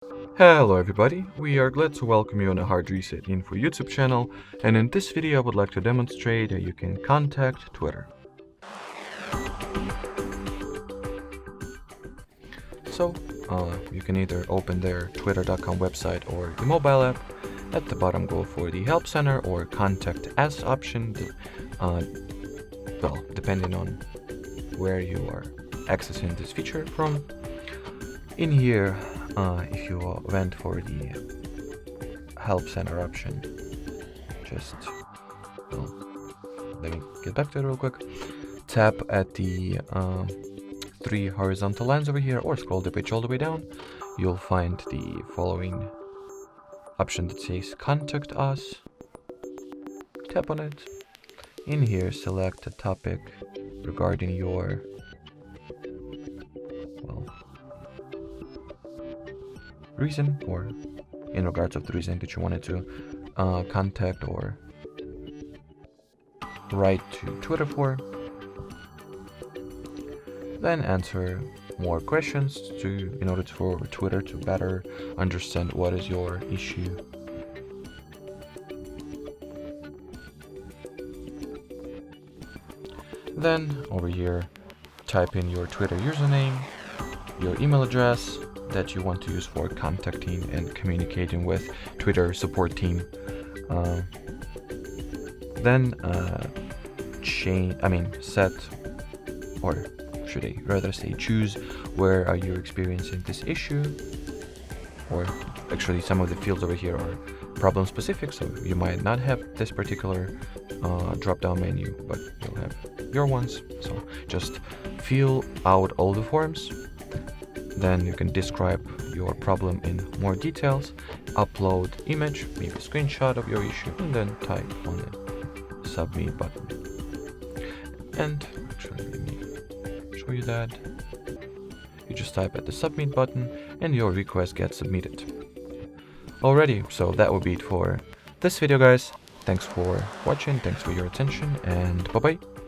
Hello everybody, we are glad to welcome you on the HardReset.Info YouTube channel, and in this video I would like to demonstrate how you can contact Twitter. So, you can either open their twitter.com website or the mobile app. At the bottom go for the Help Center or Contact Us option, depending on where you are accessing this feature from. In here, if you went for the Help Center option, let me get back to it real quick. Tap at the three horizontal lines over here or scroll the page all the way down. You'll find the following option that says Contact Us. Tap on it. In here, select a topic regarding your reason, or in regards of the reason that you wanted to contact or write to Twitter for. Then answer more questions in order for Twitter to better understand what is your issue. Then over here, type in your Twitter username, your email address that you want to use for contacting and communicating with Twitter support team. Then set, or should I rather say choose, where are you experiencing this issue, or actually some of the fields over here are problem specific, so you might not have this particular drop down menu, but you'll have your ones. So just fill out all the forms. Then you can describe your problem in more details, upload image, maybe a screenshot of your issue, and then type on the submit button. And actually, let me show you that. You just type at the submit button and your request gets submitted. Alrighty, so that will be it for this video, guys. Thanks for watching, thanks for your attention, and bye bye.